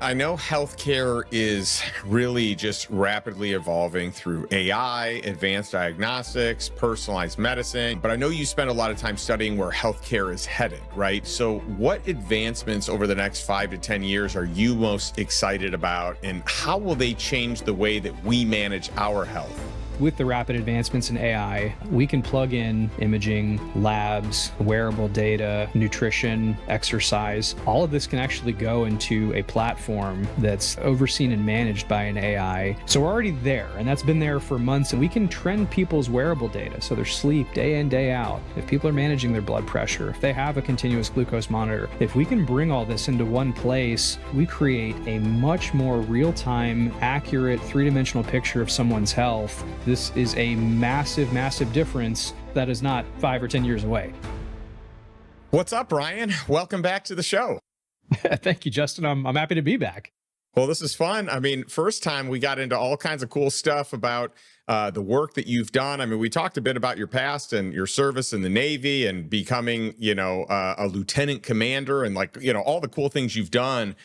I know healthcare is really just rapidly evolving through AI, advanced diagnostics, personalized medicine, but I know you spend a lot of time studying where healthcare is headed, right? So what advancements over the next 5 to 10 years are you most excited about, and how will they change the way that we manage our health? With the rapid advancements in AI, we can plug in imaging, labs, wearable data, nutrition, exercise. All of this can actually go into a platform that's overseen and managed by an AI. So we're already there, and that's been there for months, and we can trend people's wearable data, so their sleep day in, day out. If people are managing their blood pressure, if they have a continuous glucose monitor, if we can bring all this into one place, we create a much more real-time, accurate, three-dimensional picture of someone's health. This is a massive, massive difference that is not 5 or 10 years away. What's up, Ryan? Welcome back to the show. Thank you, Justin. I'm happy to be back. Well, this is fun. I mean, first time we got into all kinds of cool stuff about the work that you've done. I mean, we talked a bit about your past and your service in the Navy and becoming, a lieutenant commander and all the cool things you've done.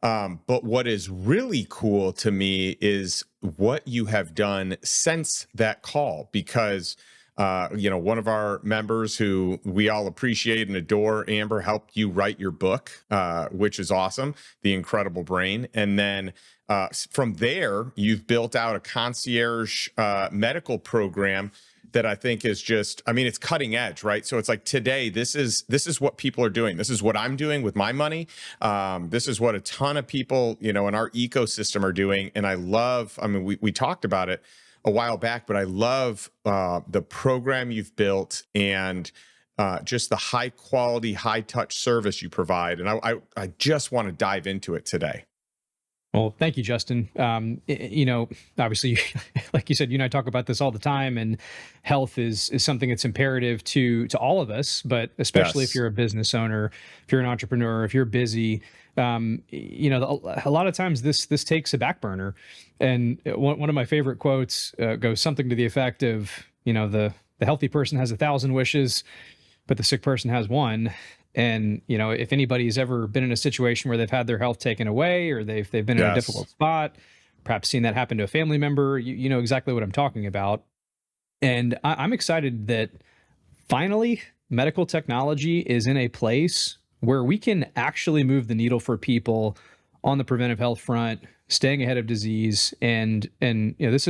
But what is really cool to me is what you have done since that call, because, one of our members who we all appreciate and adore, Amber, helped you write your book, which is awesome, The Incredible Brain. And then from there, you've built out a concierge medical program that I think is just, it's cutting edge, right? So it's like today, this is what people are doing. This is what I'm doing with my money. This is what a ton of people, in our ecosystem are doing. And I love, we talked about it a while back, but I love the program you've built and just the high quality, high touch service you provide. And I just want to dive into it today. Well, thank you, Justin. Obviously, like you said, you and I talk about this all the time, and health is something that's imperative to all of us, but especially Yes. if you're a business owner, if you're an entrepreneur, if you're busy, a lot of times this takes a back burner. And one of my favorite quotes goes something to the effect of, the healthy person has 1,000 wishes, but the sick person has one. And, if anybody's ever been in a situation where they've had their health taken away, or they've been in a difficult spot, perhaps seen that happen to a family member, you know exactly what I'm talking about. And I'm excited that finally medical technology is in a place where we can actually move the needle for people on the preventive health front, staying ahead of disease. And this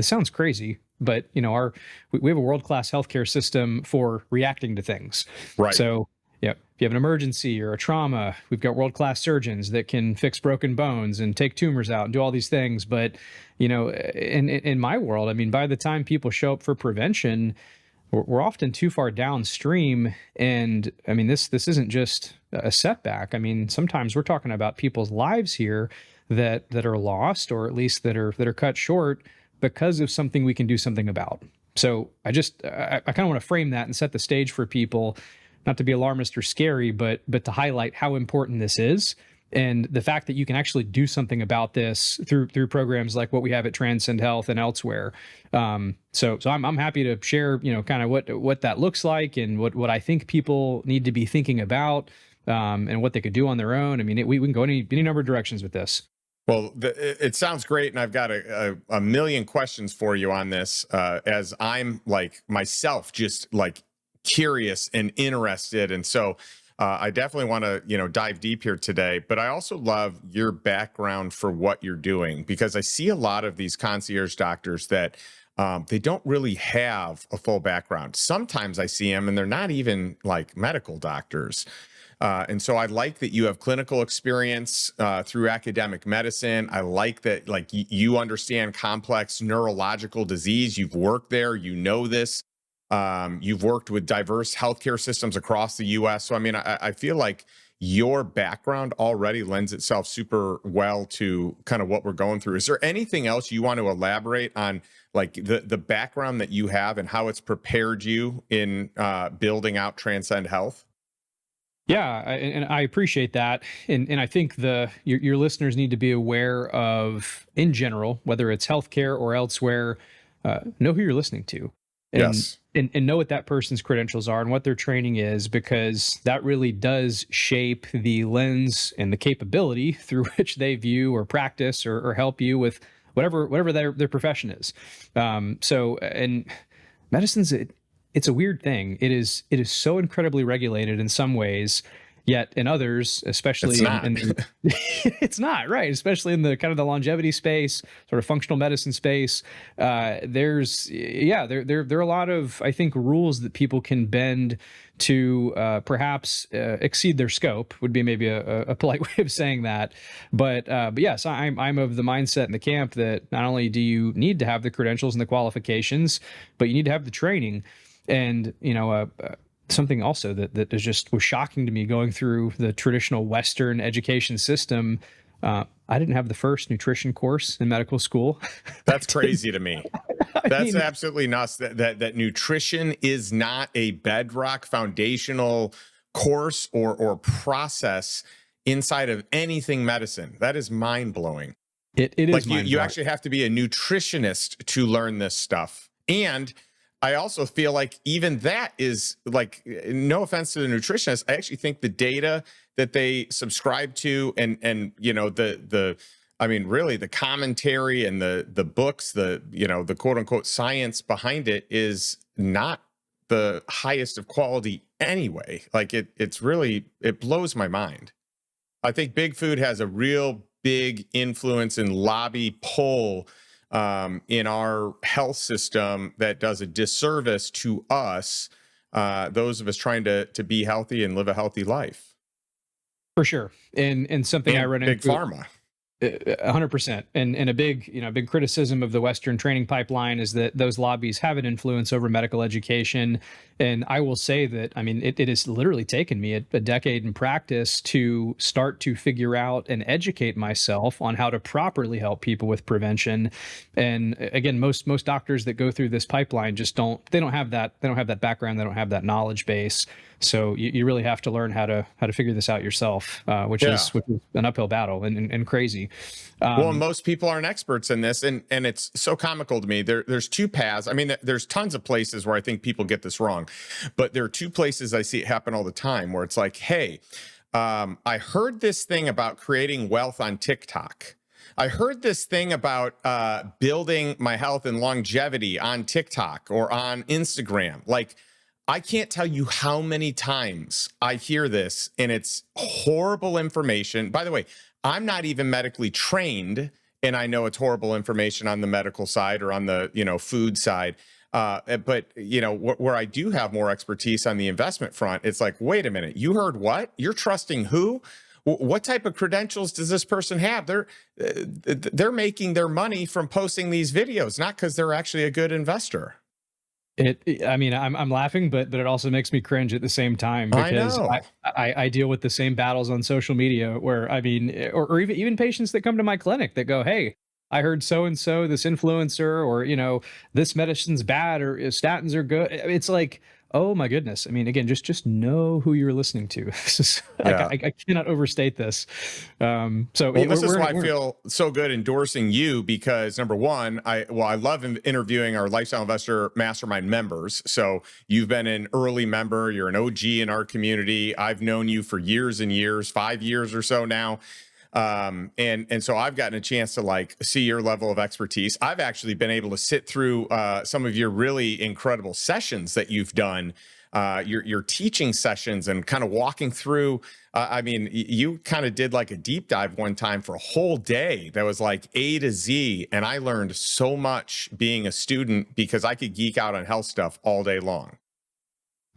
sounds crazy, but we have a world-class healthcare system for reacting to things. Right. So, if you have an emergency or a trauma, we've got world-class surgeons that can fix broken bones and take tumors out and do all these things. But, in my world, by the time people show up for prevention, we're often too far downstream. And this isn't just a setback. Sometimes we're talking about people's lives here that are lost, or at least that are cut short because of something we can do something about. So I kind of want to frame that and set the stage for people, not to be alarmist or scary, but to highlight how important this is, and the fact that you can actually do something about this through programs like what we have at Transcend Health and elsewhere. So I'm happy to share, kind of what that looks like, and what I think people need to be thinking about, and what they could do on their own. We can go any number of directions with this. Well, it sounds great, and I've got a million questions for you on this, as I'm myself just curious and interested. And so I definitely want to, dive deep here today, but I also love your background for what you're doing, because I see a lot of these concierge doctors that they don't really have a full background. Sometimes I see them and they're not even medical doctors. And so I like that you have clinical experience through academic medicine. I like that you understand complex neurological disease. You've worked there, this. You've worked with diverse healthcare systems across the U.S. So I feel like your background already lends itself super well to kind of what we're going through. Is there anything else you want to elaborate on, the background that you have and how it's prepared you in building out Transcend Health? Yeah, and I appreciate that. And I think your listeners need to be aware of, in general, whether it's healthcare or elsewhere, know who you're listening to. and Yes. and know what that person's credentials are and what their training is, because that really does shape the lens and the capability through which they view or practice or help you with whatever their profession is. And medicine's it's a weird thing. It is so incredibly regulated in some ways, yet in others, It's especially not. it's not right, especially in the kind of the longevity space, sort of functional medicine space. There are a lot of, I think, rules that people can bend to perhaps exceed their scope, would be maybe a polite way of saying that. But yes, I'm of the mindset in the camp that not only do you need to have the credentials and the qualifications, but you need to have the training. And something also that is just was shocking to me going through the traditional Western education system. I didn't have the first nutrition course in medical school. That's crazy to me. That's mean, absolutely nuts. That nutrition is not a bedrock foundational course or process inside of anything medicine. That is mind blowing. it is Like you mind-blowing. actually have to be a nutritionist to learn this stuff. And I also feel like even that is like, no offense to the nutritionist, I actually think the data that they subscribe to and I mean, really the commentary and the books, the quote unquote science behind it is not the highest of quality anyway. Like it blows my mind. I think big food has a real big influence and lobby pull in our health system that does a disservice to us, those of us trying to be healthy and live a healthy life. For sure. And something I And run big into pharma. 100%. And a big criticism of the Western training pipeline is that those lobbies have an influence over medical education. And I will say that, I mean, it has literally taken me a decade in practice to start to figure out and educate myself on how to properly help people with prevention. And again, most doctors that go through this pipeline just don't have that background, they don't have that knowledge base. So you really have to learn how to figure this out yourself, which Yeah. is an uphill battle and crazy. Well, most people aren't experts in this, and it's so comical to me. There's two paths. I mean, there's tons of places where I think people get this wrong, but there are two places I see it happen all the time where it's like, hey, I heard this thing about creating wealth on TikTok. I heard this thing about building my health and longevity on TikTok or on Instagram. Like, I can't tell you how many times I hear this, and it's horrible information. By the way, I'm not even medically trained, and I know it's horrible information on the medical side or on the food side. But where I do have more expertise on the investment front, it's like, wait a minute, you heard what? You're trusting who? What type of credentials does this person have? They're making their money from posting these videos, not because they're actually a good investor. I mean, I'm laughing, but it also makes me cringe at the same time, I because know. I deal with the same battles on social media where, I mean, or even patients that come to my clinic that go, hey, I heard so and so, this influencer, or this medicine's bad, or statins are good. It's like, oh my goodness. I mean, again, just know who you're listening to. This is Yeah. I cannot overstate this. Well, this is why I feel so good endorsing you, because number one, I love interviewing our Lifestyle Investor Mastermind members. So you've been an early member, you're an OG in our community. I've known you for years and years, 5 years or so now. And so I've gotten a chance to like see your level of expertise. I've actually been able to sit through some of your really incredible sessions that you've done, your teaching sessions, and kind of walking through. I mean, you kind of did like a deep dive one time for a whole day that was like A to Z, and I learned so much being a student because I could geek out on health stuff all day long.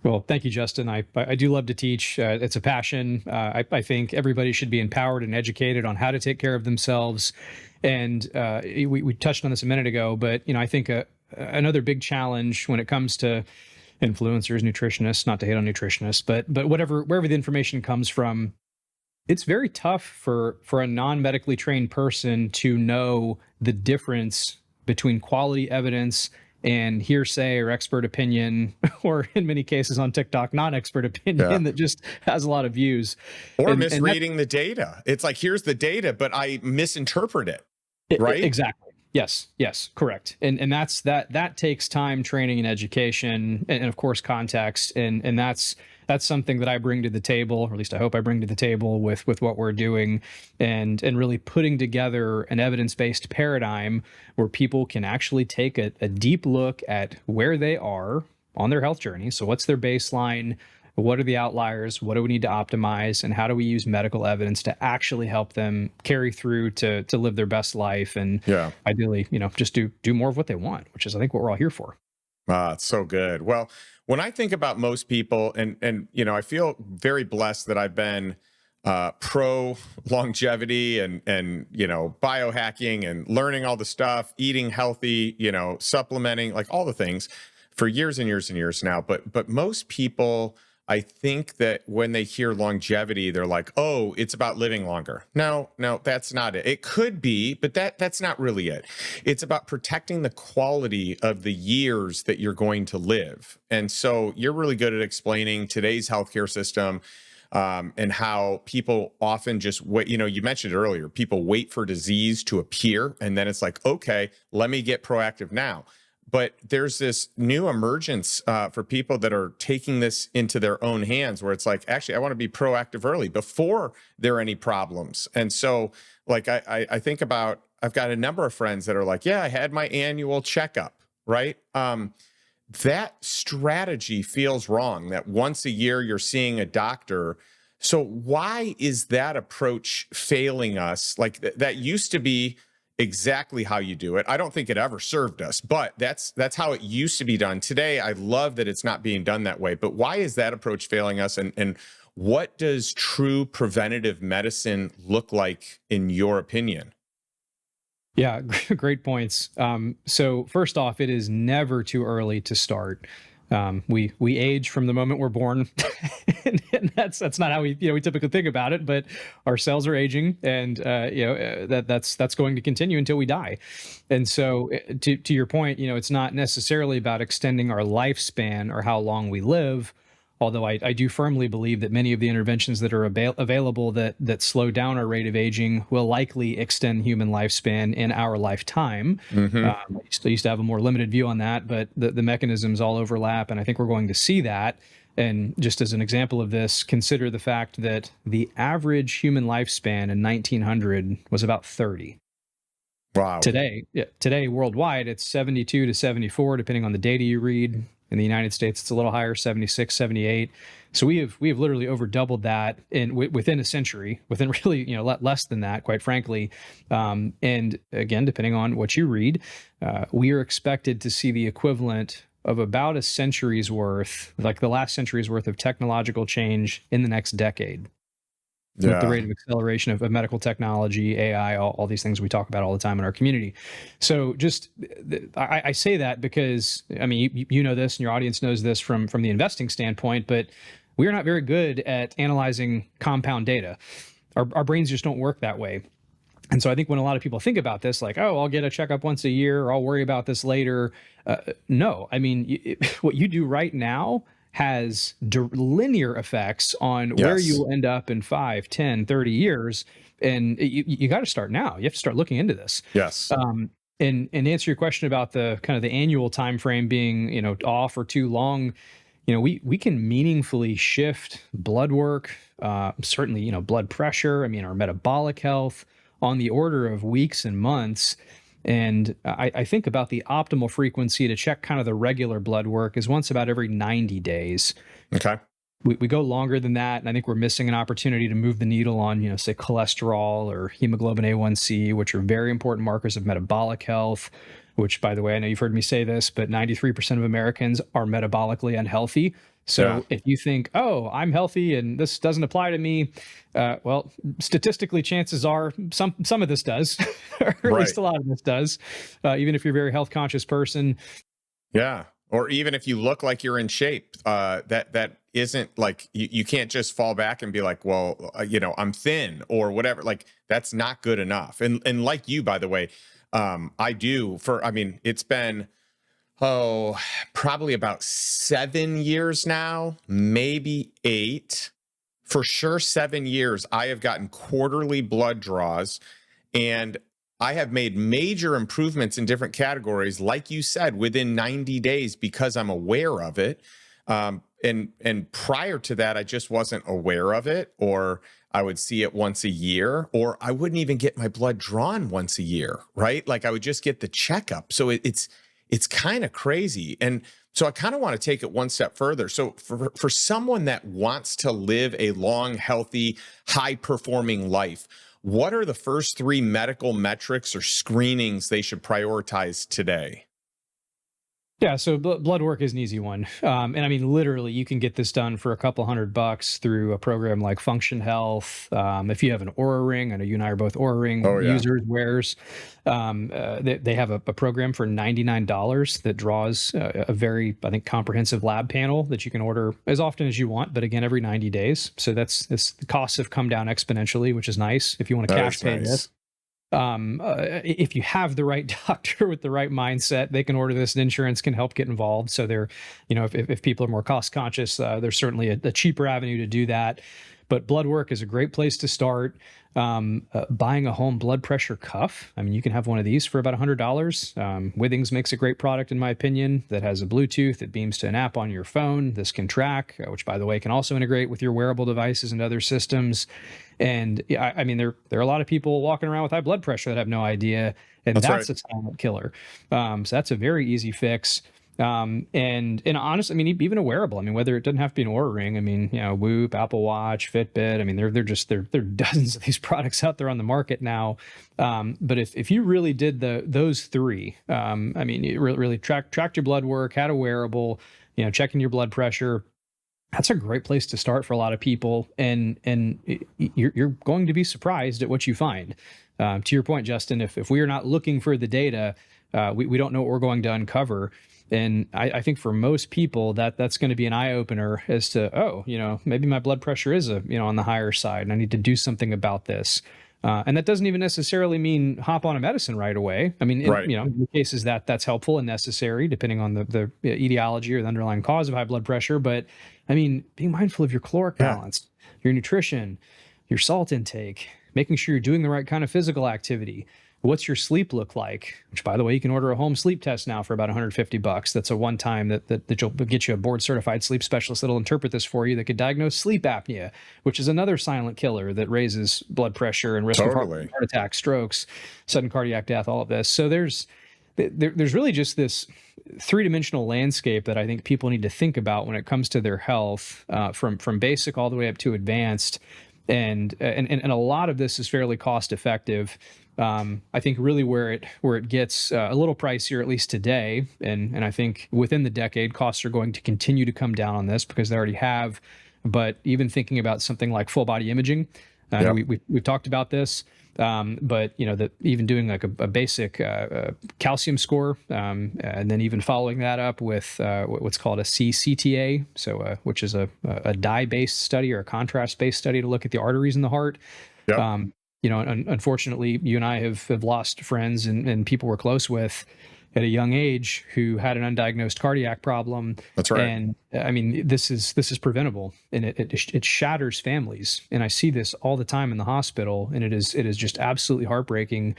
Well, thank you, Justin. I do love to teach. It's a passion. I think everybody should be empowered and educated on how to take care of themselves. And we touched on this a minute ago, but I think another big challenge when it comes to influencers, nutritionists, not to hate on nutritionists, but wherever the information comes from, it's very tough for a non-medically trained person to know the difference between quality evidence and hearsay or expert opinion, or in many cases on TikTok, non-expert opinion that just has a lot of views. Or misreading the data. It's like, here's the data, but I misinterpret it, right? Exactly. Yes, correct. And that takes time, training, and education, and of course context. And that's something that I bring to the table, or at least I hope I bring to the table with what we're doing, and really putting together an evidence-based paradigm where people can actually take a deep look at where they are on their health journey. So what's their baseline? What are the outliers? What do we need to optimize? And how do we use medical evidence to actually help them carry through to live their best life, and Yeah. ideally, just do more of what they want, which is I think what we're all here for. It's so good. Well, when I think about most people, and I feel very blessed that I've been pro longevity and biohacking and learning all the stuff, eating healthy, supplementing, like all the things for years and years and years now. But most people, I think that when they hear longevity, they're like, oh, it's about living longer. No, that's not it. It could be, but that's not really it. It's about protecting the quality of the years that you're going to live. And so you're really good at explaining today's healthcare system, and how people often just wait. You mentioned earlier, people wait for disease to appear, and then it's like, okay, let me get proactive now. But there's this new emergence for people that are taking this into their own hands, where it's like, actually, I want to be proactive early before there are any problems. And so, like, I think about, I've got a number of friends that are like, yeah, I had my annual checkup, right? That strategy feels wrong, that once a year you're seeing a doctor. So why is that approach failing us? Like that used to be exactly how you do it. I don't think it ever served us, but that's how it used to be done. Today, I love that it's not being done that way. But why is that approach failing us? And what does true preventative medicine look like in your opinion? Yeah, great points. So first off, it is never too early to start. We age from the moment we're born, and that's not how we typically think about it. But our cells are aging, and that's going to continue until we die. And so, to your point, it's not necessarily about extending our lifespan or how long we live. Although I do firmly believe that many of the interventions that are available that slow down our rate of aging will likely extend human lifespan in our lifetime. Mm-hmm. I used to have a more limited view on that, but the mechanisms all overlap, and I think we're going to see that. And just as an example of this, consider the fact that the average human lifespan in 1900 was about 30. Wow. Today worldwide, it's 72 to 74, depending on the data you read. In the United States, it's a little higher, 76, 78. So we have literally over doubled that within a century, within really less than that, quite frankly. And again, depending on what you read, we are expected to see the equivalent of about a century's worth, like the last century's worth of technological change in the next decade. With the rate of acceleration of medical technology, AI, all these things we talk about all the time in our community. So just, I say that because, I mean, you know this and your audience knows this from the investing standpoint, but we are not very good at analyzing compound data. Our brains just don't work that way. And so I think when a lot of people think about this, like, oh, I'll get a checkup once a year, or I'll worry about this later. No, I mean, what you do right now has linear effects on where you will end up in 5, 10, 30 years. And you got to start now. You have to start looking into this. Yes. And answer your question about the kind of the annual time frame being, off or too long. We can meaningfully shift blood work, certainly, blood pressure. I mean, our metabolic health on the order of weeks and months. And I think about the optimal frequency to check kind of the regular blood work is once about every 90 days. Okay. We go longer than that, and I think we're missing an opportunity to move the needle on, say, cholesterol or hemoglobin A1C, which are very important markers of metabolic health, which, by the way, I know you've heard me say this, but 93% of Americans are metabolically unhealthy. So if you think, oh, I'm healthy and this doesn't apply to me, well, statistically, chances are some of this does, or at least a lot of this does, even if you're a very health conscious person. Yeah. Or even if you look like you're in shape, that isn't like, you can't just fall back and be like, well, I'm thin or whatever. Like, that's not good enough. And like you, by the way, it's been, probably about 7 years now, maybe 8, for sure 7 years. I have gotten quarterly blood draws, and I have made major improvements in different categories, like you said, within 90 days because I'm aware of it. And prior to that, I just wasn't aware of it, or I would see it once a year, or I wouldn't even get my blood drawn once a year, right? Like I would just get the checkup. So it's kind of crazy. And so I kind of want to take it one step further. So for someone that wants to live a long, healthy, high performing life, what are the first three medical metrics or screenings they should prioritize today? Yeah, so blood work is an easy one. And I mean, literally, you can get this done for a couple $100 through a program like Function Health. If you have an Aura Ring, I know you and I are both Aura Ring Oh, yeah. users, wearers. They have a program for $99 that draws a very, I think, comprehensive lab panel that you can order as often as you want, but again, every 90 days. So the costs have come down exponentially, which is nice if you want to cash pay this. If you have the right doctor with the right mindset, they can order this and insurance can help get involved. So they're, if people are more cost conscious, there's certainly a cheaper avenue to do that. But blood work is a great place to start. Buying a home blood pressure cuff. I mean, you can have one of these for about $100. Withings makes a great product, in my opinion, that has a Bluetooth. It beams to an app on your phone. This can track, which, by the way, can also integrate with your wearable devices and other systems. And I mean, there are a lot of people walking around with high blood pressure that have no idea, and that's right. a silent killer. So that's a very easy fix. And honestly, I mean, even a wearable, I mean, whether it doesn't have to be an Oura Ring, I mean, Whoop, Apple Watch, Fitbit, I mean, there are dozens of these products out there on the market now. But if you really did those three, I mean, you really tracked your blood work, had a wearable, checking your blood pressure, that's a great place to start for a lot of people. And you're going to be surprised at what you find. To your point, Justin, if we are not looking for the data, we don't know what we're going to uncover. And I think for most people that's going to be an eye opener as to, maybe my blood pressure is on the higher side and I need to do something about this. And that doesn't even necessarily mean hop on a medicine right away. I mean, Right. in cases that's helpful and necessary depending on the etiology or the underlying cause of high blood pressure. But I mean, being mindful of your caloric balance, your nutrition, your salt intake, making sure you're doing the right kind of physical activity. What's your sleep look like? Which, by the way, you can order a home sleep test now for about $150. That's a one-time that you'll get you a board-certified sleep specialist that'll interpret this for you that could diagnose sleep apnea, which is another silent killer that raises blood pressure and risk of heart attack, strokes, sudden cardiac death, all of this. So there's really just this three-dimensional landscape that I think people need to think about when it comes to their health, from basic all the way up to advanced. And a lot of this is fairly cost effective. I think really where it gets a little pricier, at least today, and I think within the decade, costs are going to continue to come down on this because they already have. But even thinking about something like full body imaging, we've talked about this, but even doing like a basic calcium score, and then even following that up with what's called a CCTA, so which is a dye-based study or a contrast-based study to look at the arteries in the heart. Yep. Unfortunately, you and I have lost friends and people we're close with at a young age who had an undiagnosed cardiac problem. That's right. And I mean, this is preventable, and it shatters families. And I see this all the time in the hospital, and it is just absolutely heartbreaking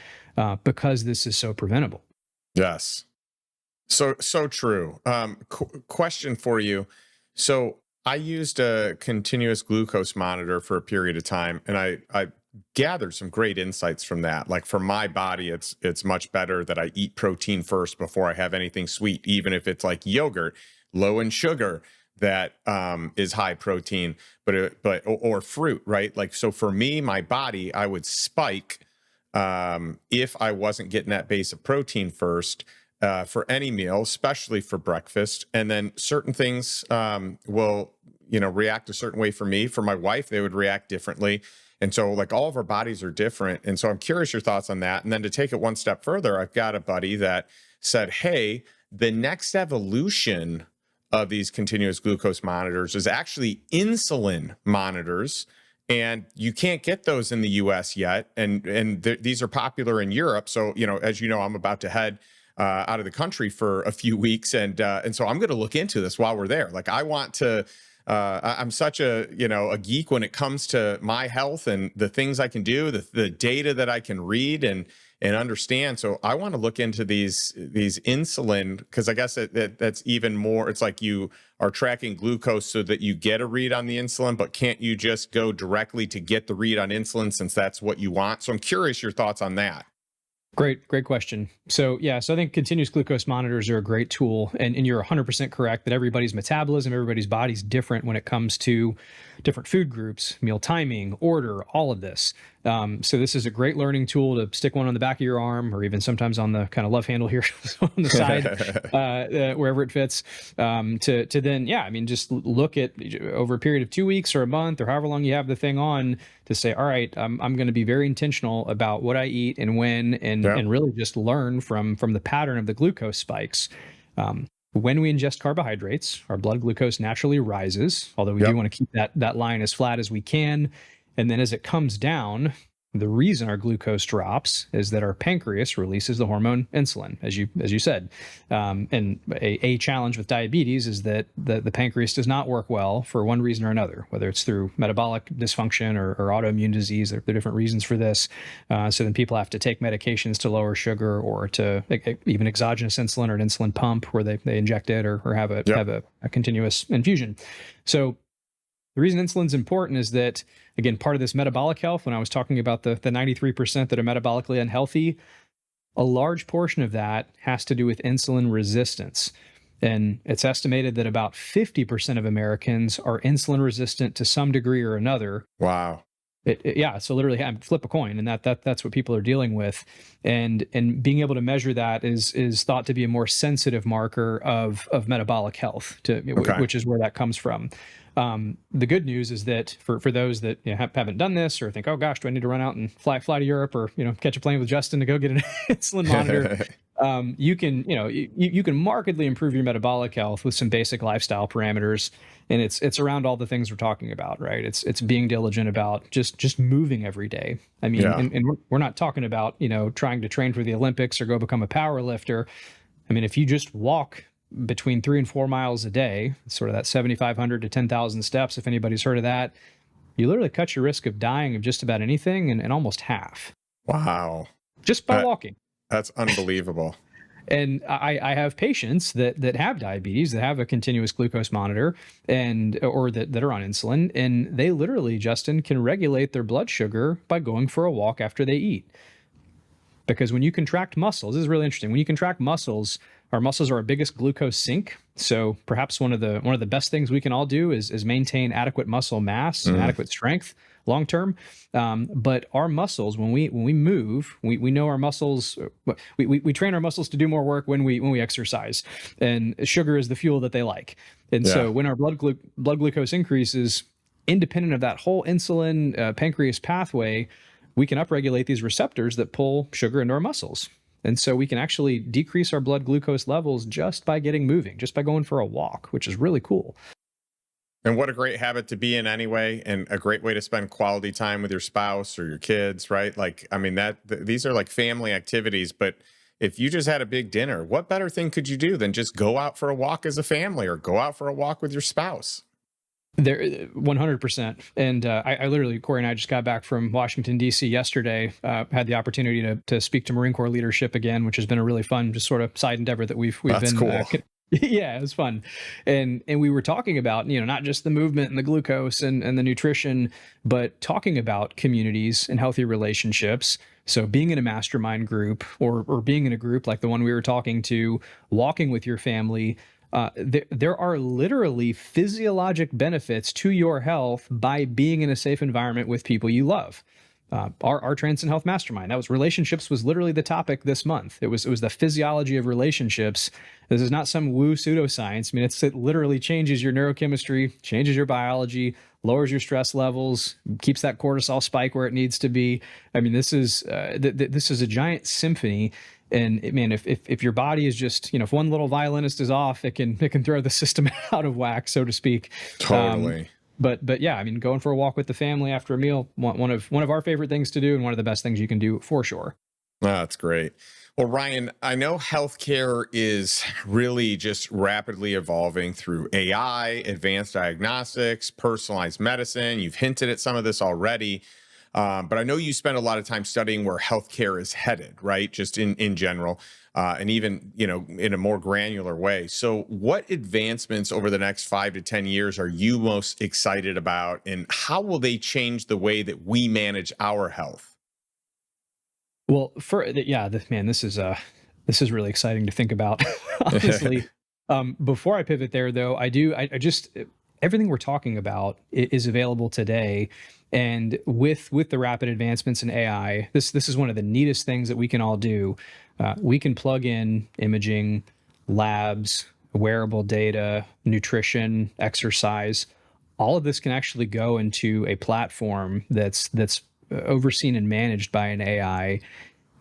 because this is so preventable. Yes. So true. Question for you. So I used a continuous glucose monitor for a period of time, and I gathered some great insights from that. Like for my body, it's much better that I eat protein first before I have anything sweet, even if it's like yogurt, low in sugar, that is high protein, or fruit, right? Like, so for me, my body, I would spike if I wasn't getting that base of protein first for any meal, especially for breakfast. And then certain things will, react a certain way for me. For my wife, they would react differently. And so like all of our bodies are different. And so I'm curious your thoughts on that. And then to take it one step further, I've got a buddy that said, hey, the next evolution of these continuous glucose monitors is actually insulin monitors. And you can't get those in the US yet. And these are popular in Europe. So, as you know, I'm about to head out of the country for a few weeks. And so I'm going to look into this while we're there. Like I want to I'm such a, a geek when it comes to my health and the things I can do, the data that I can read and understand. So I want to look into these insulin, because I guess that's even more. It's like you are tracking glucose so that you get a read on the insulin, but can't you just go directly to get the read on insulin since that's what you want? So I'm curious your thoughts on that. Great question. So I think continuous glucose monitors are a great tool, and you're 100% correct that everybody's metabolism, everybody's body's different when it comes to different food groups, meal timing, order, all of this. So this is a great learning tool to stick one on the back of your arm, or even sometimes on the kind of love handle here on the side, wherever it fits. To then, just look at over a period of 2 weeks or a month or however long you have the thing on to say, all right, I'm going to be very intentional about what I eat and when, and really just learn from the pattern of the glucose spikes. When we ingest carbohydrates, our blood glucose naturally rises, although we do want to keep that line as flat as we can. And then as it comes down, the reason our glucose drops is that our pancreas releases the hormone insulin, as you said. And a challenge with diabetes is that the pancreas does not work well for one reason or another, whether it's through metabolic dysfunction or autoimmune disease. There are different reasons for this. So then people have to take medications to lower sugar, or to even exogenous insulin or an insulin pump where they inject it or have a continuous infusion. So the reason insulin is important is that, again, part of this metabolic health, when I was talking about the 93% that are metabolically unhealthy, a large portion of that has to do with insulin resistance. And it's estimated that about 50% of Americans are insulin resistant to some degree or another. Wow. So literally flip a coin, and that's what people are dealing with. And being able to measure that is thought to be a more sensitive marker of metabolic health, which is where that comes from. The good news is that for those that haven't done this, or think, oh gosh, do I need to run out and fly to Europe, or catch a plane with Justin to go get an insulin monitor? You can markedly improve your metabolic health with some basic lifestyle parameters, and it's around all the things we're talking about, right? It's being diligent about just moving every day. I mean, and we're not talking about trying to train for the Olympics or go become a power lifter. I mean, if you just walk between 3 and 4 miles a day, sort of that 7,500 to 10,000 steps, if anybody's heard of that, you literally cut your risk of dying of just about anything in almost half. Wow. Just by walking. That's unbelievable. And I have patients that have diabetes, that have a continuous glucose monitor, or that are on insulin, and they literally, Justin, can regulate their blood sugar by going for a walk after they eat. Because when you contract muscles, this is really interesting. When you contract muscles, our muscles are our biggest glucose sink. So perhaps one of the best things we can all do is maintain adequate muscle mass and adequate strength long term. But our muscles, when we move, we know our muscles. We train our muscles to do more work when we exercise, and sugar is the fuel that they like. And so when our blood glucose increases, independent of that whole insulin pancreas pathway, we can upregulate these receptors that pull sugar into our muscles. And so we can actually decrease our blood glucose levels just by getting moving, just by going for a walk, which is really cool. And what a great habit to be in anyway, and a great way to spend quality time with your spouse or your kids, right? Like, I mean, these are like family activities, but if you just had a big dinner, what better thing could you do than just go out for a walk as a family, or go out for a walk with your spouse? There, 100%. And I literally, Corey and I just got back from Washington, D.C. yesterday, had the opportunity to speak to Marine Corps leadership again, which has been a really fun, just sort of side endeavor that we've That's been. Cool. Yeah, it was fun. And we were talking about, not just the movement and the glucose and the nutrition, but talking about communities and healthy relationships. So being in a mastermind group, or being in a group like the one we were talking to, walking with your family, there are literally physiologic benefits to your health by being in a safe environment with people you love. Our Transcend Health Mastermind, that was relationships, was literally the topic this month. It was the physiology of relationships. This is not some woo pseudoscience. I mean, it literally changes your neurochemistry, changes your biology, lowers your stress levels, keeps that cortisol spike where it needs to be. I mean, this is a giant symphony. And man, if your body is just, if one little violinist is off, it can throw the system out of whack, so to speak. Totally. But yeah, I mean, going for a walk with the family after a meal, one of our favorite things to do, and one of the best things you can do for sure. That's great. Well, Ryan, I know healthcare is really just rapidly evolving through AI, advanced diagnostics, personalized medicine. You've hinted at some of this already. But I know you spend a lot of time studying where healthcare is headed, right? Just in general, and even in a more granular way. So, what advancements over the next 5 to 10 years are you most excited about, and how will they change the way that we manage our health? Well, man, this is really exciting to think about, honestly. Before I pivot there, though, I just everything we're talking about is available today, and with the rapid advancements in AI, this is one of the neatest things that we can all do. We can plug in imaging, labs, wearable data, nutrition, exercise. All of this can actually go into a platform that's overseen and managed by an AI,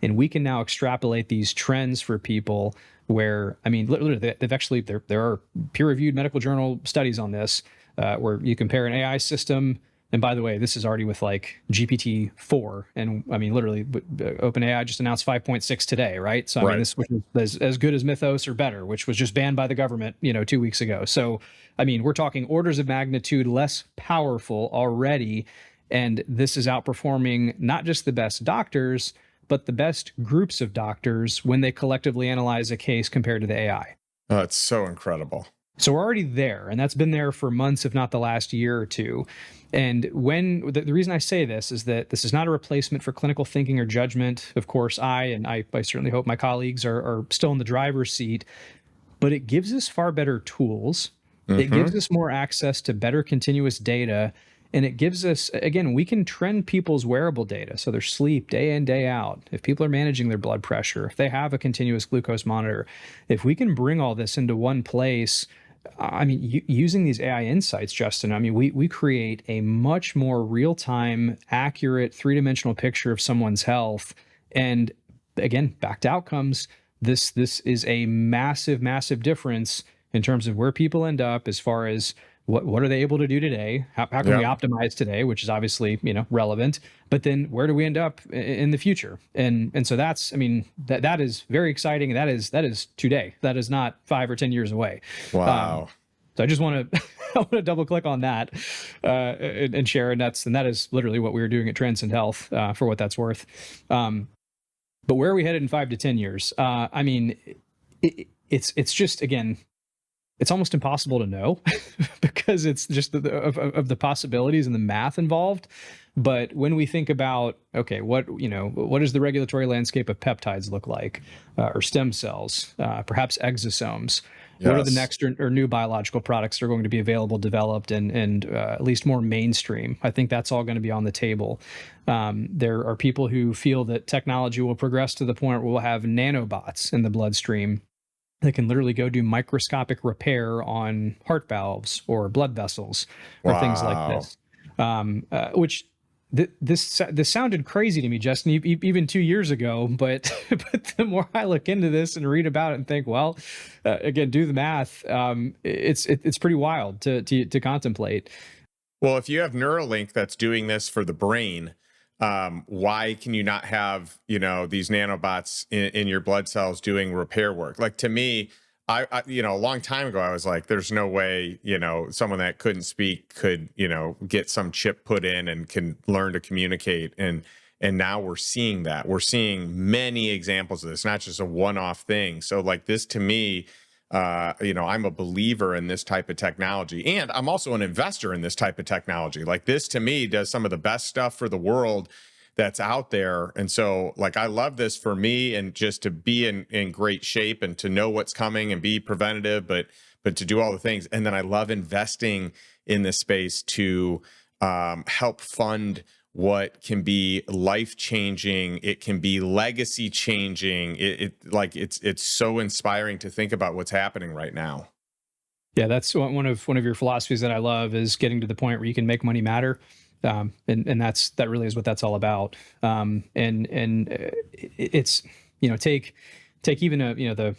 and we can now extrapolate these trends for people. Where, I mean, literally, they've actually there are peer-reviewed medical journal studies on this, where you compare an AI system. And by the way, this is already with like GPT-4, and I mean, literally, OpenAI just announced 5.6 today, right? So I mean, Right. this which is as good as Mythos or better, which was just banned by the government, 2 weeks ago. So I mean, we're talking orders of magnitude less powerful already, and this is outperforming not just the best doctors, but the best groups of doctors when they collectively analyze a case compared to the AI. Oh, it's so incredible. So we're already there, and that's been there for months, if not the last year or two. And when the reason I say this is that this is not a replacement for clinical thinking or judgment. Of course, I certainly hope my colleagues are still in the driver's seat, but it gives us far better tools. It gives Hmm. us more access to better continuous data. And it gives us, again, we can trend people's wearable data. So their sleep day in, day out. If people are managing their blood pressure, if they have a continuous glucose monitor, if we can bring all this into one place, I mean, using these AI insights, Justin, I mean, we create a much more real time, accurate, three-dimensional picture of someone's health. And again, back to outcomes. This is a massive, massive difference in terms of where people end up as far as what are they able to do today? How can we Yep. optimize today, which is obviously relevant, but then where do we end up in the future? And so that's, I mean, that is very exciting. That is today. That is not 5 or 10 years away. Um, Wow. so I just want to I want to double click on that, and share, and that is literally what we were doing at Transcend Health, for what that's worth. But where are we headed in 5 to 10 years? I mean, it's just, again, it's almost impossible to know because it's just of the possibilities and the math involved. But when we think about, okay, what does the regulatory landscape of peptides look like, or stem cells, perhaps exosomes? What are the Yes. next or new biological products that are going to be available, developed, and at least more mainstream? I think that's all going to be on the table. There are people who feel that technology will progress to the point where we'll have nanobots in the bloodstream that can literally go do microscopic repair on heart valves or blood vessels or things like Wow. this. Which this sounded crazy to me, Justin, even 2 years ago. But but the more I look into this and read about it and think, well, again, do the math. It's pretty wild to contemplate. Well, if you have Neuralink that's doing this for the brain, why can you not have these nanobots in your blood cells doing repair work? Like, to me, a long time ago I was like, there's no way someone that couldn't speak could get some chip put in and can learn to communicate. And now we're seeing that. We're seeing many examples of this, not just a one-off thing. So, like, this to me, I'm a believer in this type of technology, and I'm also an investor in this type of technology. Like, this to me does some of the best stuff for the world that's out there. And so, like, I love this for me, and just to be in great shape and to know what's coming and be preventative, but to do all the things. And then I love investing in this space to help fund what can be life changing. It can be legacy changing. It's so inspiring to think about what's happening right now. Yeah, that's one of your philosophies that I love, is getting to the point where you can make money matter. And that really is what that's all about. It's, take even the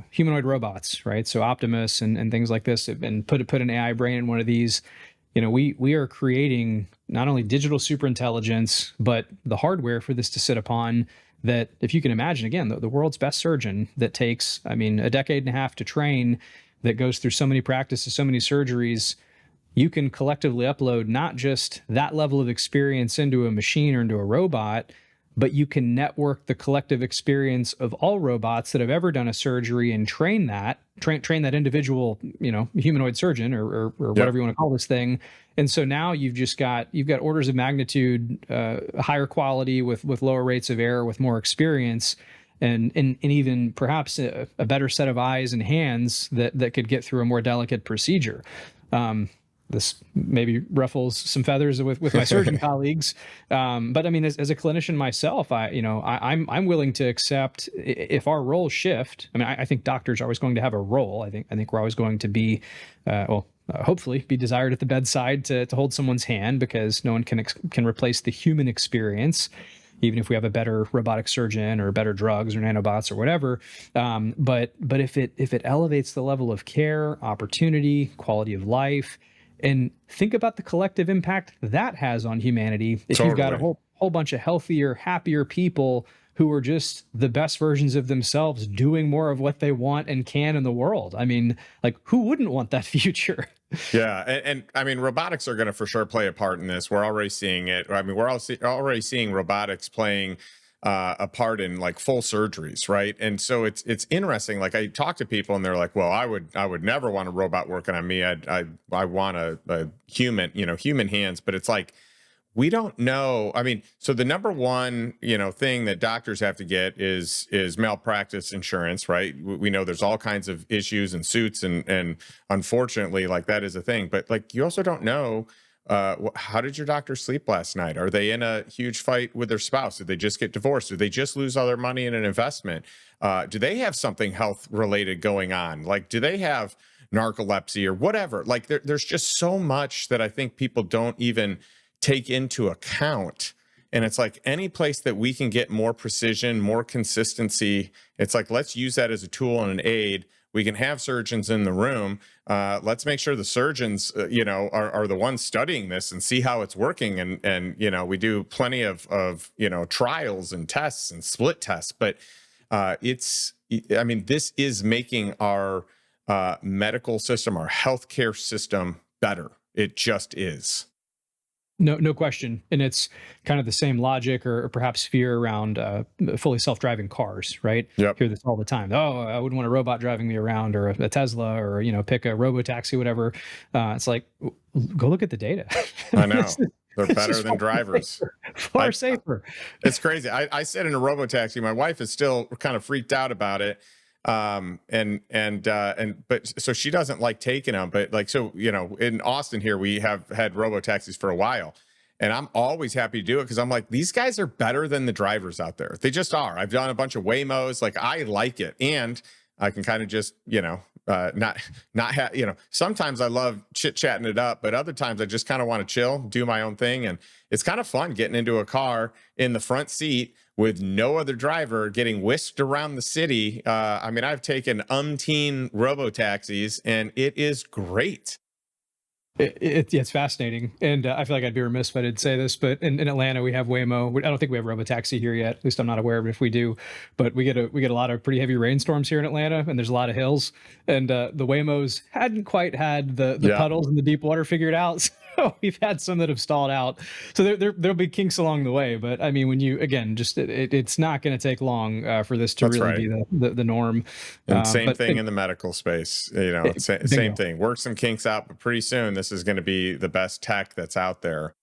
humanoid robots, right? So Optimus and things like this, and put an AI brain in one of these. We are creating not only digital superintelligence, but the hardware for this to sit upon that if you can imagine, again, the world's best surgeon that takes, I mean, a decade and a half to train, that goes through so many practices, so many surgeries, you can collectively upload not just that level of experience into a machine or into a robot, but you can network the collective experience of all robots that have ever done a surgery and train that individual, humanoid surgeon or whatever you want to call this thing. And so now you've got orders of magnitude higher quality with lower rates of error, with more experience, and even perhaps a better set of eyes and hands that could get through a more delicate procedure. This maybe ruffles some feathers with my surgeon colleagues, but I mean, as a clinician myself, I'm willing to accept if our roles shift. I mean, I think doctors are always going to have a role. I think we're always going to be, hopefully, be desired at the bedside to hold someone's hand, because no one can replace the human experience, even if we have a better robotic surgeon or better drugs or nanobots or whatever. But if it elevates the level of care, opportunity, quality of life, and think about the collective impact that has on humanity. If you've got a whole bunch of healthier, happier people who are just the best versions of themselves, doing more of what they want and can in the world. I mean, like, who wouldn't want that future? Yeah. And I mean, robotics are going to for sure play a part in this. We're already seeing it. I mean, we're already seeing robotics playing a part in like full surgeries, right? And so it's interesting. Like, I talk to people and they're like, "Well, I would never want a robot working on me. I want a human, human hands." But it's like, we don't know. I mean, so the number one, thing that doctors have to get is malpractice insurance, right? We know there's all kinds of issues and suits, and unfortunately, like, that is a thing. But like, you also don't know, how did your doctor sleep last night? Are they in a huge fight with their spouse? Did they just get divorced? Did they just lose all their money in an investment? Do they have something health related going on? Like, do they have narcolepsy or whatever? Like, there's just so much that I think people don't even take into account. And it's like, any place that we can get more precision, more consistency, it's like, let's use that as a tool and an aid. We can have surgeons in the room. Let's make sure the surgeons, are the ones studying this and see how it's working. And we do plenty of trials and tests and split tests. But this is making our medical system, our healthcare system, better. It just is. No question. And it's kind of the same logic or perhaps fear around fully self-driving cars, right? Yep. Hear this all the time. Oh, I wouldn't want a robot driving me around, or a Tesla, or, pick a Robotaxi, whatever. It's like, go look at the data. I know. They're better than drivers. Far safer. It's crazy. I sit in a Robotaxi. My wife is still kind of freaked out about it. But so she doesn't like taking them, but like, so, in Austin here, we have had robo-taxis for a while, and I'm always happy to do it, because I'm like, these guys are better than the drivers out there. They just are. I've done a bunch of Waymos. Like, I like it. And I can kind of just, not have, sometimes I love chit chatting it up, but other times I just kind of want to chill, do my own thing. And it's kind of fun getting into a car in the front seat with no other driver, getting whisked around the city. I've taken umpteen robo-taxis, and it is great. It's fascinating. And I feel like I'd be remiss if I didn't say this, but in Atlanta, we have Waymo. I don't think we have Robotaxi here yet. At least I'm not aware of it if we do. But we get a lot of pretty heavy rainstorms here in Atlanta, and there's a lot of hills. And the Waymos hadn't quite had the puddles and the deep water figured out. So we've had some that have stalled out. So there'll be kinks along the way. But I mean, when you, again, just it's not going to take long for this to be the norm. And same thing in the medical space. Same thing. Work some kinks out, but pretty soon this is going to be the best tech that's out there.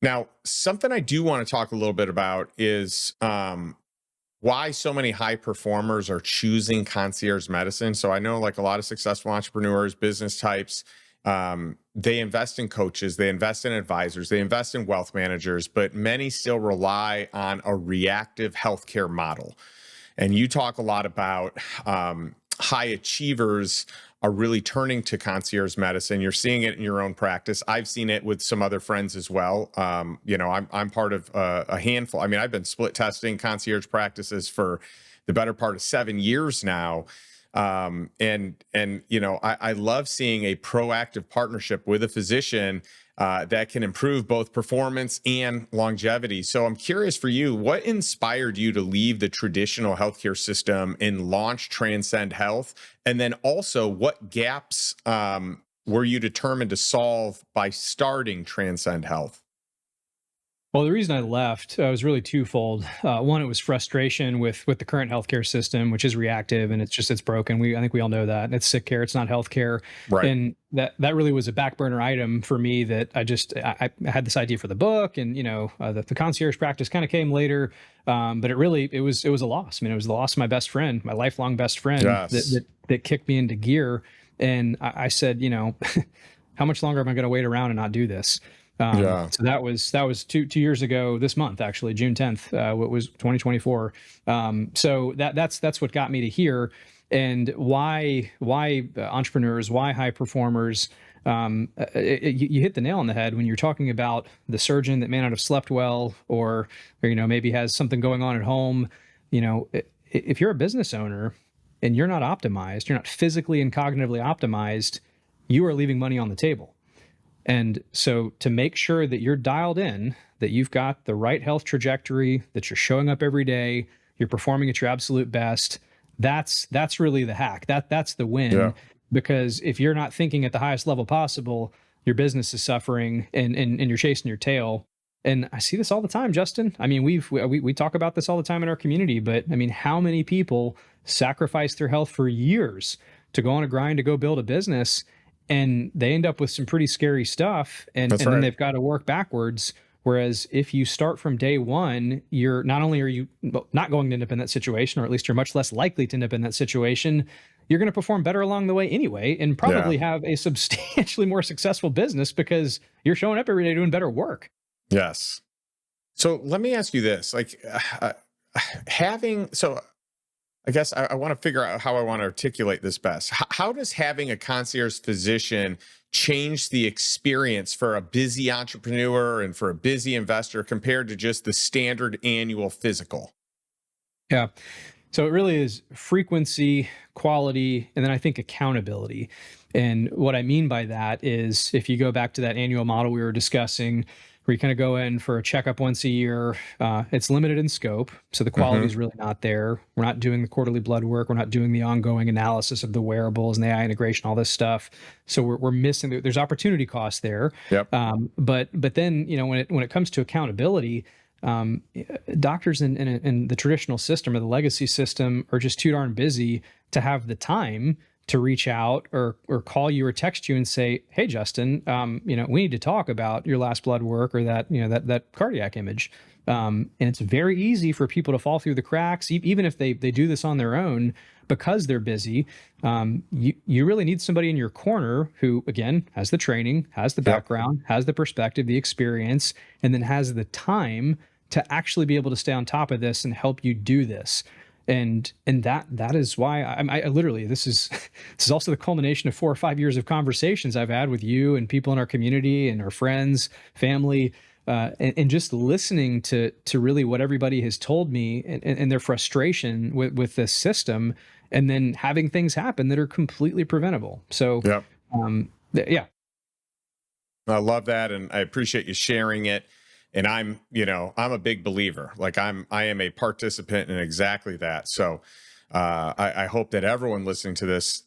Now, something I do want to talk a little bit about is why so many high performers are choosing concierge medicine. So I know, like, a lot of successful entrepreneurs, business types, they invest in coaches, they invest in advisors, they invest in wealth managers, but many still rely on a reactive healthcare model. And you talk a lot about high achievers are really turning to concierge medicine. You're seeing it in your own practice. I've seen it with some other friends as well. I'm part of a handful. I've been split testing concierge practices for the better part of 7 years now. I love seeing a proactive partnership with a physician that can improve both performance and longevity. So I'm curious for you, what inspired you to leave the traditional healthcare system and launch Transcend Health? And then also, what gaps were you determined to solve by starting Transcend Health? Well, the reason I left was really twofold. One, it was frustration with the current healthcare system, which is reactive and it's broken. I think we all know that. And it's sick care, it's not healthcare, Right. and that really was a back burner item for me. That I had this idea for the book, and the concierge practice kind of came later, but it was a loss. I mean, it was the loss of my best friend, my lifelong best friend, Yes. that kicked me into gear. And I said, how much longer am I going to wait around and not do this? Yeah. So that was 2 years ago this month, actually, June 10th, what was 2024. So that's what got me to here. And why entrepreneurs, why high performers. You hit the nail on the head when you're talking about the surgeon that may not have slept well, or maybe has something going on at home. If you're a business owner and you're not optimized, you're not physically and cognitively optimized, you are leaving money on the table. And so to make sure that you're dialed in, that you've got the right health trajectory, that you're showing up every day, you're performing at your absolute best, that's really the hack. That's the win. Yeah. Because if you're not thinking at the highest level possible, your business is suffering, and you're chasing your tail. And I see this all the time, Justin. I mean, we talk about this all the time in our community, but I mean, how many people sacrifice their health for years to go on a grind to go build a business, and they end up with some pretty scary stuff, and That's then right. they've got to work backwards. Whereas if you start from day one, you're not only are you not going to end up in that situation, or at least you're much less likely to end up in that situation, you're going to perform better along the way anyway, and Yeah. probably have a substantially more successful business because you're showing up every day doing better work. Yes. So let me ask you this, like having, so I guess I want to figure out how I want to articulate this best. How does having a concierge physician change the experience for a busy entrepreneur and for a busy investor compared to just the standard annual physical? Yeah. So it really is frequency, quality, and then I think accountability. And what I mean by that is, if you go back to that annual model we were discussing, where you kind of go in for a checkup once a year, it's limited in scope. So the quality Hmm. is really not there. We're not doing the quarterly blood work. We're not doing the ongoing analysis of the wearables and the AI integration, all this stuff. So we're missing, there's opportunity costs there. Yep. But then, when it comes to accountability, um, doctors in the traditional system or the legacy system are just too darn busy to have the time to reach out or call you or text you and say, "Hey, Justin, we need to talk about your last blood work, or that cardiac image." And it's very easy for people to fall through the cracks, even if they do this on their own because they're busy. You really need somebody in your corner who, again, has the training, has the Yep. background, has the perspective, the experience, and then has the time to actually be able to stay on top of this and help you do this. And that is why I literally, this is this is also the culmination of 4 or 5 years of conversations I've had with you and people in our community and our friends, family, and just listening to really what everybody has told me, and their frustration with this system, and then having things happen that are completely preventable. So, Yep. yeah. I love that, and I appreciate you sharing it. And I'm a big believer. Like I am a participant in exactly that. So I hope that everyone listening to this,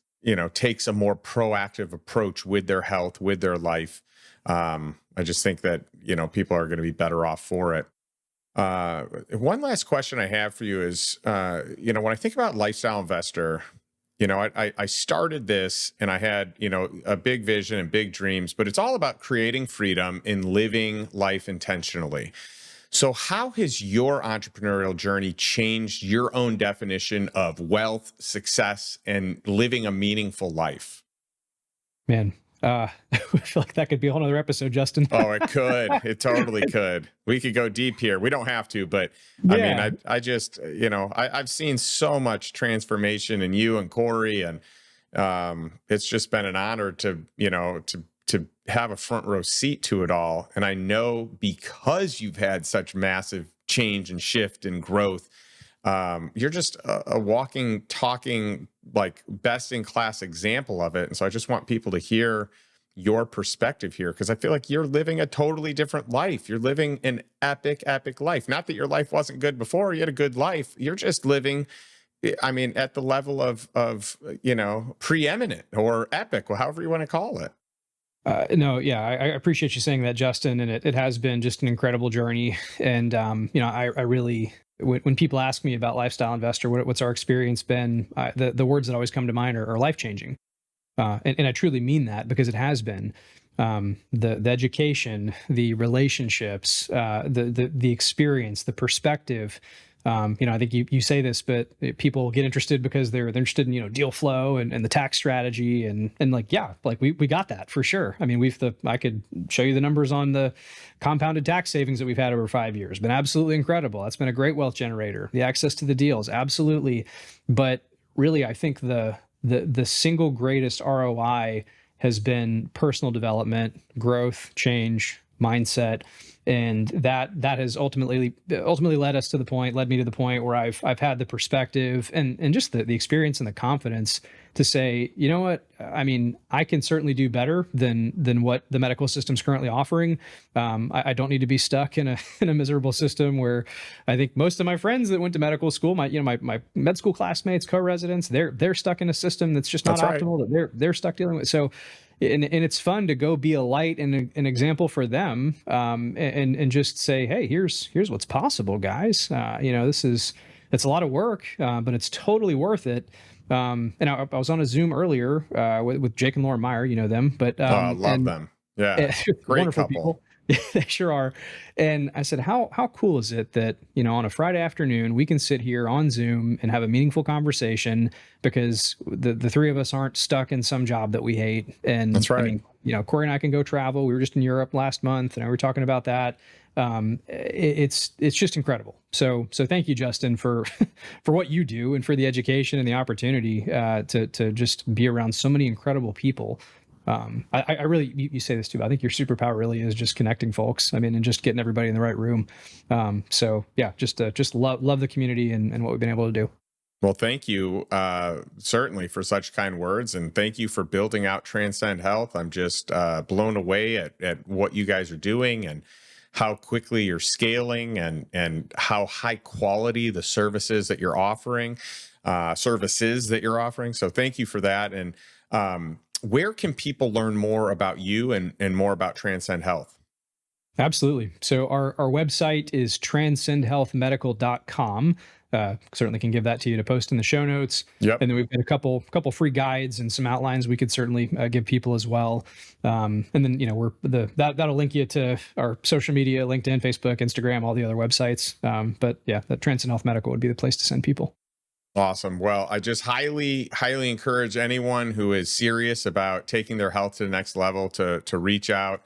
takes a more proactive approach with their health, with their life. I just think that people are going to be better off for it. One last question I have for you is, when I think about Lifestyle Investor, I started this and I had, a big vision and big dreams, but it's all about creating freedom and living life intentionally. So, how has your entrepreneurial journey changed your own definition of wealth, success, and living a meaningful life? Man, I feel like that could be a whole other episode, Justin. Oh, it could. It totally could. We could go deep here. We don't have to, but I mean, Yeah. I just, I've seen so much transformation in you and Corey, and it's just been an honor to have a front row seat to it all. And I know because you've had such massive change and shift and growth, you're just a walking, talking, like best in class example of it. And so I just want people to hear your perspective here, because I feel like you're living a totally different life. You're living an epic, epic life. Not that your life wasn't good before, you had a good life. You're just living, I mean, at the level of preeminent or epic, or however you want to call it. No, yeah, I appreciate you saying that, Justin. And it has been just an incredible journey. And, I really, when people ask me about Lifestyle Investor, what's our experience been, the words that always come to mind are life changing. And I truly mean that, because it has been. The education, the relationships, the experience, the perspective. I think you say this, but people get interested because they're interested in, deal flow and the tax strategy and like, yeah, like we got that for sure. I mean, I could show you the numbers on the compounded tax savings that we've had over 5 years. Been absolutely incredible. That's been a great wealth generator. The access to the deals, absolutely. But really, I think the single greatest ROI has been personal development, growth, change, mindset. And that has ultimately led me to the point where I've had the perspective and just the experience and the confidence to say, you know what, I mean, I can certainly do better than what the medical system's currently offering. I don't need to be stuck in a miserable system where I think most of my friends that went to medical school, my med school classmates, co-residents, they're stuck in a system that's just not optimal, that they're stuck dealing with. So, and it's fun to go be a light and an example for them, and just say, hey, here's what's possible, guys. It's a lot of work, but it's totally worth it. And I was on a Zoom earlier with Jake and Lauren Meyer, you know them, but love them. Yeah, great wonderful couple. people. They sure are. And I said, how cool is it that, on a Friday afternoon, we can sit here on Zoom and have a meaningful conversation because the three of us aren't stuck in some job that we hate. And that's right. I mean, Corey and I can go travel. We were just in Europe last month and we were talking about that. It's just incredible. So thank you, Justin, for for what you do and for the education and the opportunity to just be around so many incredible people. I really, you say this too, but I think your superpower really is just connecting folks. I mean, and just getting everybody in the right room. So yeah, just love the community and what we've been able to do. Well, thank you, certainly, for such kind words, and thank you for building out Transcend Health. I'm just blown away at what you guys are doing and how quickly you're scaling and how high quality the services that you're offering. So thank you for that. And where can people learn more about you and more about Transcend Health? Absolutely. So our website is transcendhealthmedical.com. Certainly can give that to you to post in the show notes. Yep. And then we've got a couple free guides and some outlines we could certainly give people as well. And then, that'll link you to our social media, LinkedIn, Facebook, Instagram, all the other websites. But yeah, that Transcend Health Medical would be the place to send people. Awesome. Well, I just highly, highly encourage anyone who is serious about taking their health to the next level to reach out,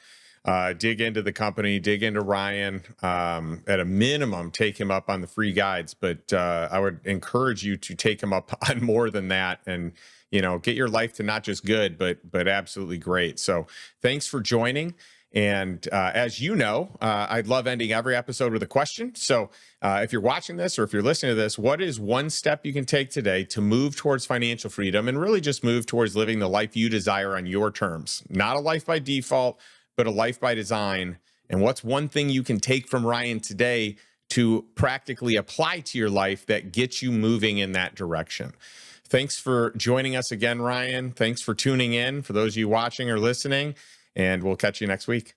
dig into the company, dig into Ryan. At a minimum, take him up on the free guides, but I would encourage you to take him up on more than that and, get your life to not just good, but absolutely great. So thanks for joining. And as you know, I'd love ending every episode with a question. So if you're watching this or if you're listening to this, what is one step you can take today to move towards financial freedom and really just move towards living the life you desire on your terms? Not a life by default, but a life by design. And what's one thing you can take from Ryan today to practically apply to your life that gets you moving in that direction? Thanks for joining us again, Ryan. Thanks for tuning in, for those of you watching or listening. And we'll catch you next week.